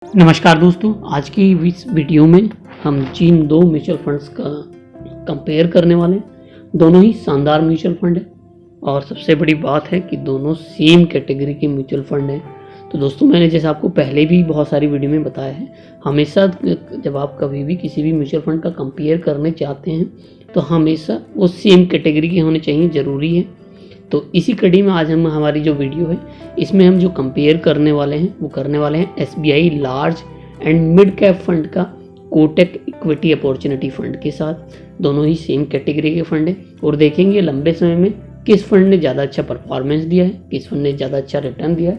नमस्कार दोस्तों, आज की इस वीडियो में हम जिन दो म्यूचुअल फंड्स का कंपेयर करने वाले हैं, दोनों ही शानदार म्यूचुअल फंड है और सबसे बड़ी बात है कि दोनों सेम कैटेगरी के म्यूचुअल फंड हैं। तो दोस्तों, मैंने जैसे आपको पहले भी बहुत सारी वीडियो में बताया है, हमेशा जब आप कभी भी किसी भी म्यूचुअल फंड का कंपेयर करने चाहते हैं तो हमेशा वो सेम कैटेगरी के होने चाहिए, ज़रूरी है। तो इसी कड़ी में आज हमारी जो वीडियो है, इसमें हम जो कंपेयर करने वाले हैं वो करने वाले हैं SBI large and mid cap fund का कोटक इक्विटी अपॉर्चुनिटी फंड के साथ। दोनों ही सेम कैटेगरी के फंड हैं और देखेंगे लंबे समय में किस फंड ने ज़्यादा अच्छा परफॉर्मेंस दिया है, किस फंड ने ज़्यादा अच्छा रिटर्न दिया है,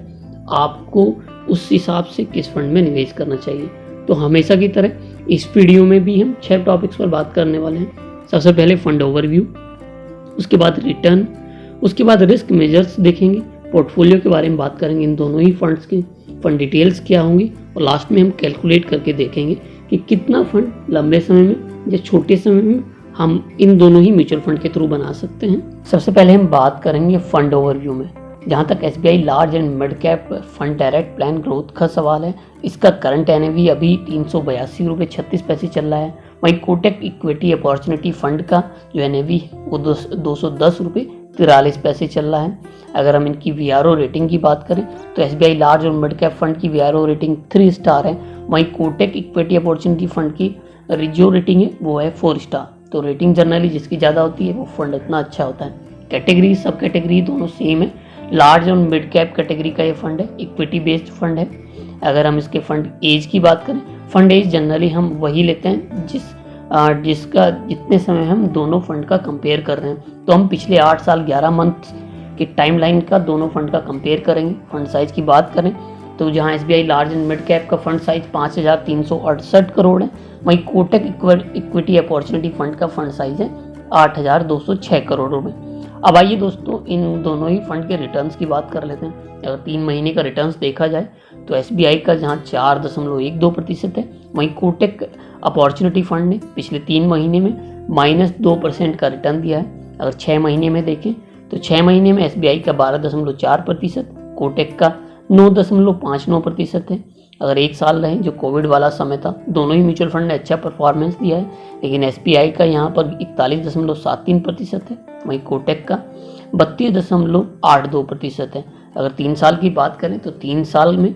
आपको उस हिसाब से किस फंड में निवेश करना चाहिए। तो हमेशा की तरह इस वीडियो में भी हम 6 टॉपिक्स पर बात करने वाले हैं। सबसे पहले फंड ओवरव्यू, उसके बाद रिटर्न, उसके बाद रिस्क मेजर्स देखेंगे, पोर्टफोलियो के बारे में बात करेंगे, इन दोनों ही फंड्स के फंड डिटेल्स क्या होंगी, और लास्ट में हम कैलकुलेट करके देखेंगे कि कितना फंड लंबे समय में या छोटे समय में हम इन दोनों ही म्यूचुअल फंड के थ्रू बना सकते हैं। सबसे पहले हम बात करेंगे फंड ओवरव्यू में। जहाँ तक SBI large and mid cap fund direct plan growth का सवाल है, इसका करंट एनएवी अभी 382 रुपये 36 पैसे चल रहा है। वहीं कोटक इक्विटी अपॉर्चुनिटी फंड का जो एनएवी है वो 210 रुपये 43 पैसे चल रहा है। अगर हम इनकी वीआरओ रेटिंग की बात करें तो एसबीआई लार्ज और मिड कैप फंड की वीआरओ रेटिंग 3 स्टार है। वहीं कोटक इक्विटी अपॉर्चुनिटी फंड की जो रेटिंग है वो है 4 स्टार। तो रेटिंग जनरली जिसकी ज़्यादा होती है वो फंड इतना अच्छा होता है। कैटेगरी सब कैटेगरी दोनों सेम है। लार्ज और मिड कैप कैटेगरी का ये फंड है, इक्विटी बेस्ड फंड है। अगर हम इसके फंड एज की बात करें, फंड एज जनरली हम वही लेते हैं जिसका जितने समय हम दोनों फंड का कंपेयर कर रहे हैं। तो हम पिछले 8 साल 11 मंथ की टाइमलाइन का दोनों फंड का कंपेयर करेंगे। फंड साइज की बात करें तो जहां SBI large and mid cap का फंड साइज 5368 करोड़ है, वहीं कोटक इक्विटी अपॉर्चुनिटी फंड का फंड साइज है 8206 करोड़ रुपए। अब आइए दोस्तों, इन दोनों ही फंड के रिटर्न्स की बात कर लेते हैं। अगर 3 महीने का रिटर्न्स देखा जाए तो एसबीआई का जहां 4.12% है, वहीं कोटक अपॉर्चुनिटी फंड ने पिछले 3 महीने में -2% का रिटर्न दिया है। अगर 6 महीने में देखें तो 6 महीने में एसबीआई का 12.4%, कोटक का 9.59% है। अगर 1 साल रहे जो कोविड वाला समय था, दोनों ही म्यूचुअल फंड ने अच्छा परफॉर्मेंस दिया है, लेकिन एसबीआई का यहाँ पर 41.73% है, वहीं कोटक का 32.82% है। अगर 3 साल की बात करें तो 3 साल में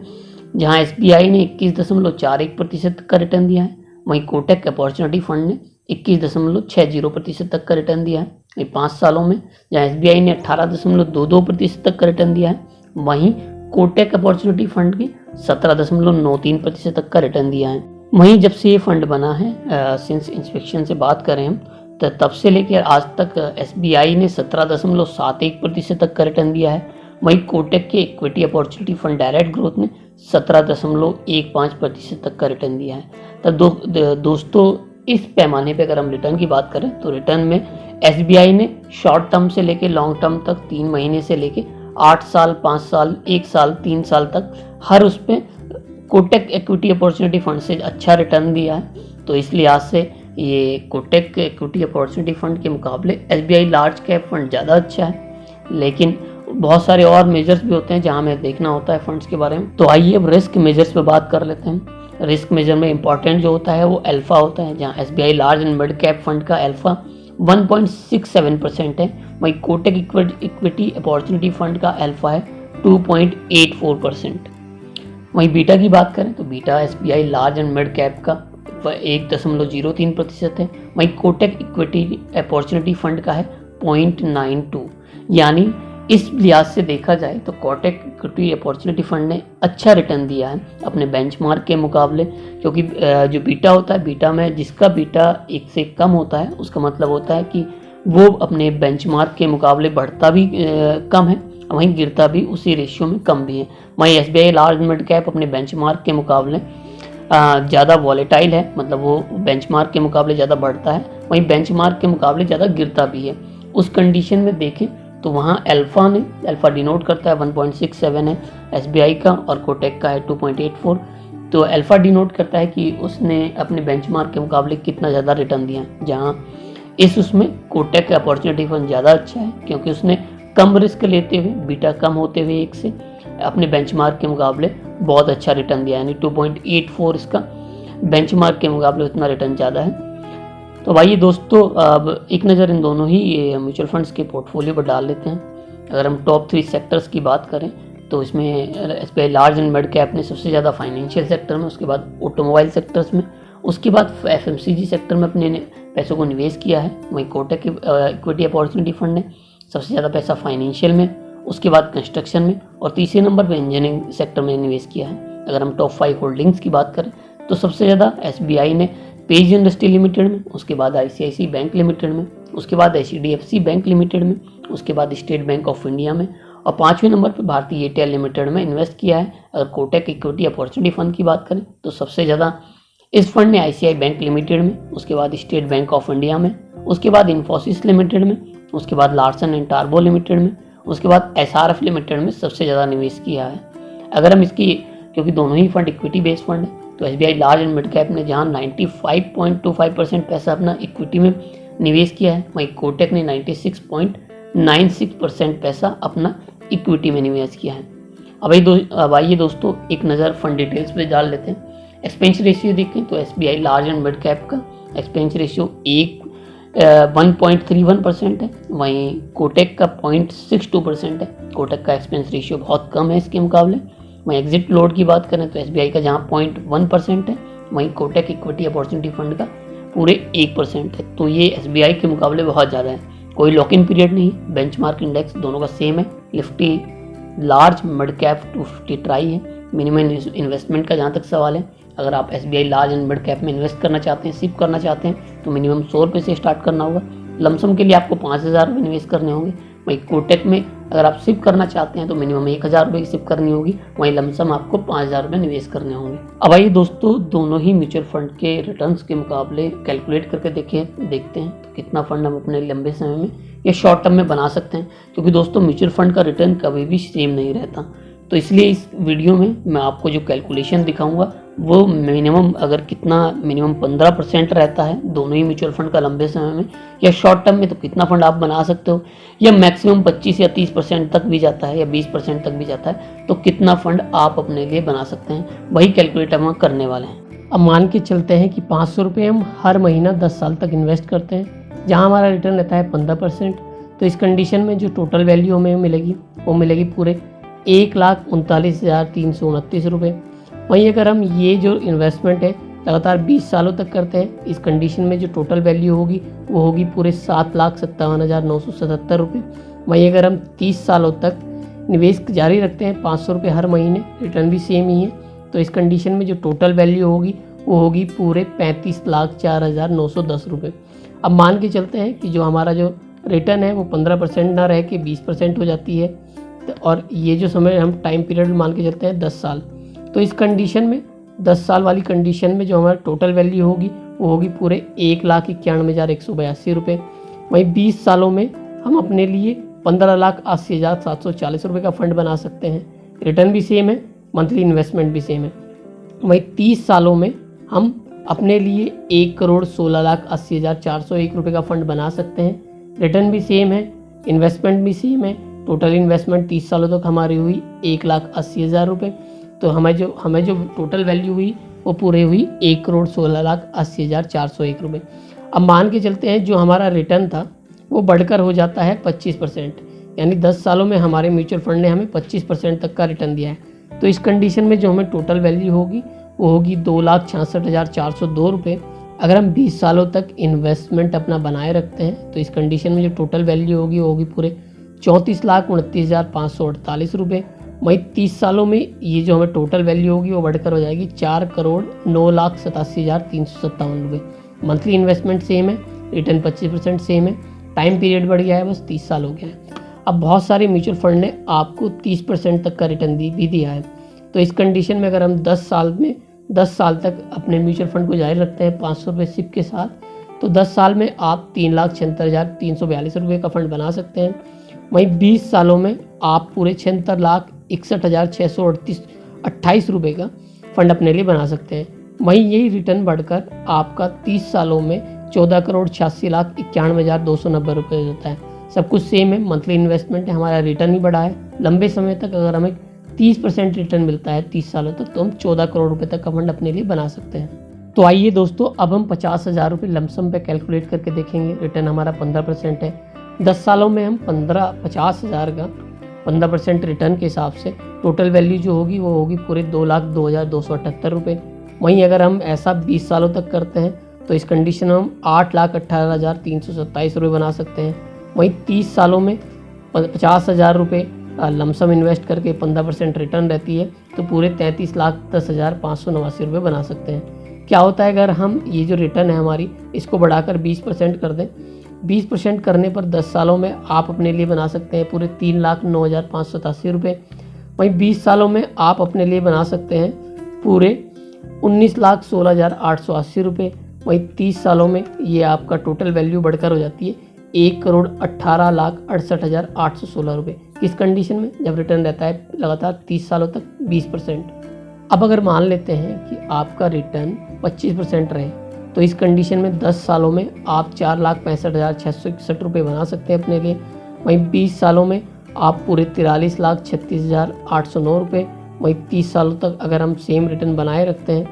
जहां एसबीआई ने 21.41% का रिटर्न दिया है, वहीं कोटक अपॉर्चुनिटी फंड ने 21.60% तक का रिटर्न दिया है। 5 सालों में जहां एसबीआई ने 18.22% तक का रिटर्न दिया है, वहीं कोटक अपॉर्चुनिटी फंड के 17.93% तक का रिटर्न दिया है। वहीं जब से ये फंड बना है, सिंस इंस्पेक्शन से बात करें हम, तो तब से लेकर आज तक एसबीआई ने 17.71% तक का रिटर्न दिया है। वहीं कोटक के equity opportunity fund direct growth ने 17.15% तक का रिटर्न दिया है। तो दोस्तों, इस पैमाने पे अगर हम रिटर्न की बात करें तो रिटर्न में एसबीआई ने शॉर्ट टर्म से लेके लॉन्ग टर्म तक 3 महीने से लेके 8 साल, 5 साल, 1 साल, 3 साल तक हर उस पे कोटक इक्विटी अपॉर्चुनिटी फंड से अच्छा रिटर्न दिया है। तो इस लिहाज से ये कोटक इक्विटी अपॉर्चुनिटी फंड के मुकाबले एसबीआई लार्ज कैप फंड ज़्यादा अच्छा है। लेकिन बहुत सारे और मेजर्स भी होते हैं जहां हमें देखना होता है फंड्स के बारे में। तो आइए अब रिस्क मेजर्स पे बात कर लेते हैं। रिस्क मेजर में इंपॉर्टेंट जो होता है वो अल्फा होता है, जहां SBI large and mid cap fund का अल्फा 1.67% है, वहीं कोटक इक्विटी अपॉर्चुनिटी फंड का अल्फा है 2.84%। वहीं बीटा की बात करें तो beta SBI large and mid cap का 1.03% है, वहीं कोटक इक्विटी अपॉर्चुनिटी फंड का है 0.92। यानी इस लिहाज से देखा जाए तो कोटक इक्विटी अपॉर्चुनिटी फंड ने अच्छा रिटर्न दिया है अपने बेंचमार्क के मुकाबले, क्योंकि जो बीटा होता है, बीटा में जिसका बीटा 1 से कम होता है उसका मतलब होता है कि वो अपने बेंचमार्क के मुकाबले बढ़ता भी कम है, वहीं गिरता भी उसी रेशियो में कम भी है। वहीं एसबीआई लार्ज मिड कैप अपने बेंचमार्क के मुकाबले ज़्यादा वॉलेटाइल है, मतलब वो बेंचमार्क के मुकाबले ज़्यादा बढ़ता है, वहीं बेंचमार्क के मुकाबले ज़्यादा गिरता भी है। उस कंडीशन में देखें तो वहाँ अल्फा डिनोट करता है 1.67 है एसबीआई का, और कोटक का है 2.84। तो अल्फा डिनोट करता है कि उसने अपने बेंचमार्क के मुकाबले कितना ज़्यादा रिटर्न दिया, जहाँ उसमें कोटक अपॉर्चुनिटी फंड ज़्यादा अच्छा है क्योंकि उसने कम रिस्क लेते हुए, बीटा कम होते हुए 1 से, अपने बेंचमार्क के मुकाबले बहुत अच्छा रिटर्न दिया, यानी 2.84 इसका बेंचमार्क के मुकाबले उतना रिटर्न ज़्यादा है। तो भाई दोस्तों, अब एक नज़र इन दोनों ही म्यूचुअल फंड्स के पोर्टफोलियो पर डाल लेते हैं। अगर हम टॉप 3 सेक्टर्स की बात करें तो इसमें SBI large and mid cap ने सबसे ज़्यादा फाइनेंशियल सेक्टर में, उसके बाद ऑटोमोबाइल सेक्टर्स में, उसके बाद एफएमसीजी सेक्टर में अपने पैसों को निवेश किया है। वहीं कोटक इक्विटी अपॉर्चुनिटी फंड ने सबसे ज़्यादा पैसा फाइनेंशियल में, उसके बाद कंस्ट्रक्शन में और तीसरे नंबर पर इंजीनियरिंग सेक्टर में निवेश किया है। अगर हम टॉप 5 होल्डिंग्स की बात करें तो सबसे ज़्यादा एसबीआई ने पेज इंडस्ट्री लिमिटेड में, उसके बाद आईसीआईसी बैंक लिमिटेड में, उसके बाद एचडीएफसी बैंक लिमिटेड में, उसके बाद स्टेट बैंक ऑफ इंडिया में और 5वें नंबर पर भारतीय एयरटेल लिमिटेड में इन्वेस्ट किया है। अगर कोटक इक्विटी अपॉर्चुनिटी फंड की बात करें तो सबसे ज़्यादा इस फंड ने आईसीआई बैंक लिमिटेड में, उसके बाद स्टेट बैंक ऑफ इंडिया में, उसके बाद इन्फोसिस लिमिटेड में, उसके बाद लार्सन एंड टार्बो लिमिटेड में, उसके बाद एसआरएफ लिमिटेड में सबसे ज़्यादा निवेश किया है। अगर हम इसकी, क्योंकि दोनों ही फंड इक्विटी बेस्ड फंड है, तो SBI large and mid cap ने जहां 95.25% पैसा अपना इक्विटी में निवेश किया है, वहीं कोटक ने 96.96% पैसा अपना इक्विटी में निवेश किया है। अब आइए दोस्तों एक नज़र फंड डिटेल्स पे डाल लेते हैं। एक्सपेंस रेशियो देखें तो SBI large and mid cap का एक्सपेंस रेशियो 1.31% है, वहीं कोटक का 0.62% है। कोटक का एक्सपेंस रेशियो बहुत कम है इसके मुकाबले। वहीं एग्जिट लोड की बात करें तो एसबीआई का जहां 0.1% है, वहीं कोटक इक्विटी अपॉर्चुनिटी फंड का पूरे 1% है। तो ये एसबीआई के मुकाबले बहुत ज़्यादा है। कोई लॉक इन पीरियड नहीं, बेंचमार्क इंडेक्स दोनों का सेम है। Nifty large mid cap 250 try है। मिनिमम इन्वेस्टमेंट का जहाँ तक सवाल है, अगर आप SBI large and mid cap में इन्वेस्ट करना चाहते हैं, सिप करना चाहते हैं, तो मिनिमम 100 रुपये से स्टार्ट करना होगा। लमसम के लिए आपको 5,000 रुपये निवेश करने होंगे। वहीं कोटक में अगर आप सिप करना चाहते हैं तो मिनिमम 1,000 रुपये की सिप करनी होगी, वहीं लमसम आपको 5,000 रुपये निवेश करने होंगे। अब आइए दोस्तों दोनों ही म्यूचुअल फंड के रिटर्न्स के मुकाबले कैलकुलेट करके देखते हैं तो कितना फंड हम अपने लंबे समय में या शॉर्ट टर्म में बना सकते हैं, क्योंकि दोस्तों म्यूचुअल फंड का रिटर्न कभी भी सेम नहीं रहता। तो इसलिए इस वीडियो में मैं आपको जो कैलकुलेशन दिखाऊंगा वो मिनिमम 15% रहता है दोनों ही म्यूचुअल फंड का लंबे समय में, या शॉर्ट टर्म में तो कितना फंड आप बना सकते हो, या मैक्सिमम 25 या 30% तक भी जाता है या 20% तक भी जाता है, तो कितना फंड आप अपने लिए बना सकते हैं, वही कैलकुलेट हम करने वाले हैं। अब मान के चलते हैं कि 500 रुपये हम हर महीना 10 साल तक इन्वेस्ट करते हैं, जहां हमारा रिटर्न रहता है 15%। तो इस कंडीशन में जो टोटल वैल्यू हमें मिलेगी वो मिलेगी पूरे 1,39,329 रुपये। वहीं अगर हम ये जो इन्वेस्टमेंट है लगातार 20 सालों तक करते हैं, इस कंडीशन में जो टोटल वैल्यू होगी वो होगी पूरे 7,57,977 रुपये। वहीं अगर हम 30 सालों तक निवेश जारी रखते हैं 500 रुपये हर महीने, रिटर्न भी सेम ही है, तो इस कंडीशन में जो टोटल वैल्यू होगी वो होगी पूरे 35,04,910 रुपये। अब मान के चलते हैं कि जो हमारा जो रिटर्न है वो 15% ना रह के 20% हो जाती है, और ये जो समय हम टाइम पीरियड मान के चलते हैं 10 साल। तो इस कंडीशन में 10 साल वाली कंडीशन में जो हमारा टोटल वैल्यू होगी वो होगी पूरे 1,91,182 रुपये। वहीं 20 सालों में हम अपने लिए 15,80,740 रुपये का फंड बना सकते हैं। रिटर्न भी सेम है, मंथली इन्वेस्टमेंट भी सेम है। वहीं 30 सालों में हम अपने लिए 1,16,80,401 रुपये का फंड बना सकते हैं। रिटर्न भी सेम है, इन्वेस्टमेंट भी सेम है। टोटल इन्वेस्टमेंट 30 सालों तक हमारी हुई 1,80,000 रुपये। तो हमें जो टोटल वैल्यू हुई वो पूरे हुई 1,16,80,401 रुपये। अब मान के चलते हैं जो हमारा रिटर्न था वो बढ़कर हो जाता है 25%, यानी 10 सालों में हमारे म्यूचुअल फंड ने हमें 25% तक का रिटर्न दिया है। तो इस कंडीशन में जो हमें टोटल वैल्यू होगी वो होगी 2,66,402 रुपये। अगर हम 20 सालों तक इन्वेस्टमेंट अपना बनाए रखते हैं तो इस कंडीशन में जो टोटल वैल्यू होगी वो होगी पूरे 34,29,548 रुपये। वहीं 30 सालों में ये जो हमें टोटल वैल्यू होगी वो बढ़कर हो जाएगी 4,09,87,357 रुपये। मंथली इन्वेस्टमेंट सेम है, रिटर्न 25% सेम है, टाइम पीरियड बढ़ गया है, बस 30 साल हो गया है। अब बहुत सारे म्यूचुअल फंड ने आपको 30% तक का रिटर्न भी दिया है। तो इस कंडीशन में अगर हम 10 साल तक अपने म्यूचुअल फंड को जारी रखते हैं 500 रुपये सिप के साथ, तो 10 साल में आप 3,76,342 रुपये का फंड बना सकते हैं। वहीं 20 सालों में आप पूरे 76,61,628 रुपये का फंड अपने लिए बना सकते हैं। वहीं यही रिटर्न बढ़कर आपका 30 सालों में 14,86,91,290 रुपये होता है। सब कुछ सेम है, मंथली इन्वेस्टमेंट है, हमारा रिटर्न ही बढ़ा है। लंबे समय तक अगर हमें 30% रिटर्न मिलता है 30 सालों तक, तो हम 14 करोड़ रुपए तक का फंड अपने लिए बना सकते हैं। तो आइए दोस्तों, अब हम 50,000 रुपये लमसम पे कैलकुलेट करके देखेंगे। रिटर्न हमारा 15% है। 10 सालों में हम 50,000 का 15% रिटर्न के हिसाब से टोटल वैल्यू जो होगी वो होगी पूरे 2,02,278 रुपये। वहीं अगर हम ऐसा 20 सालों तक करते हैं तो इस कंडीशन में हम 8,18,327 रुपये बना सकते हैं। वहीं 30 सालों में 50,000 रुपये लमसम इन्वेस्ट करके 15% रिटर्न रहती है, तो पूरे 33,10,589 रुपये बना सकते हैं। क्या होता है अगर हम ये जो रिटर्न है हमारी इसको बढ़ाकर 20% कर दें, 20% करने पर 10 सालों में आप अपने लिए बना सकते हैं पूरे 3,09,587 रुपये। वहीं 20 सालों में आप अपने लिए बना सकते हैं पूरे 19,16,880 रुपये। वहीं 30 सालों में ये आपका टोटल वैल्यू बढ़कर हो जाती है 1,18,68,816 रुपये। किस कंडीशन में? जब रिटर्न रहता है लगातार 30 सालों तक 20%। अब अगर मान लेते हैं कि आपका रिटर्न 25% रहे, तो इस कंडीशन में 10 सालों में आप 4,65,661 रुपये बना सकते हैं अपने लिए। वहीं 20 सालों में आप पूरे 43,36,809 रुपये। वहीं 30 सालों तक अगर हम सेम रिटर्न बनाए रखते हैं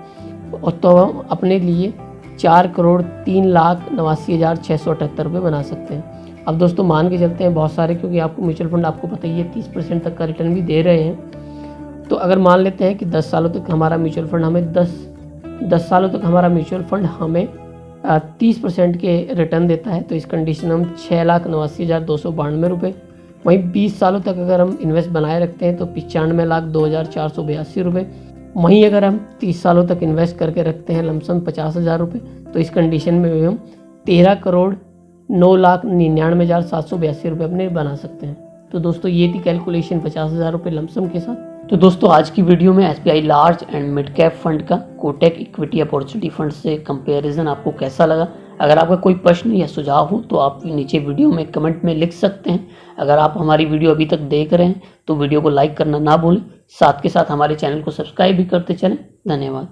तो हम अपने लिए 4,03,89,678 रुपये बना सकते हैं। अब दोस्तों मान के चलते हैं बहुत सारे, क्योंकि आपको म्यूचुअल फंड आपको पता ही है 30% तक का रिटर्न भी दे रहे हैं। तो अगर मान लेते हैं कि 10 सालों तक हमारा म्यूचुअल फंड हमें 10 सालों तक हमारा म्यूचुअल फंड हमें 30% के रिटर्न देता है, तो इस कंडीशन में हम 6,89,292 रुपये। वहीं 20 सालों तक अगर हम इन्वेस्ट बनाए रखते हैं तो 95,02,482 रुपये। वहीं अगर हम 30 सालों तक इन्वेस्ट करके रखते हैं लमसम 50,000 रुपये, तो इस कंडीशन में भी हम 13,09,99,782 रुपये अपने बना सकते हैं। तो दोस्तों ये थी कैलकुलेशन 50,000 रुपये लमसम के साथ। तो दोस्तों आज की वीडियो में SBI large and mid cap fund का कोटक इक्विटी अपॉर्चुनिटी फंड से कंपैरिजन आपको कैसा लगा? अगर आपका कोई प्रश्न या सुझाव हो तो आप नीचे वीडियो में कमेंट में लिख सकते हैं। अगर आप हमारी वीडियो अभी तक देख रहे हैं तो वीडियो को लाइक करना ना भूलें, साथ के साथ हमारे चैनल को सब्सक्राइब भी करते चलें। धन्यवाद।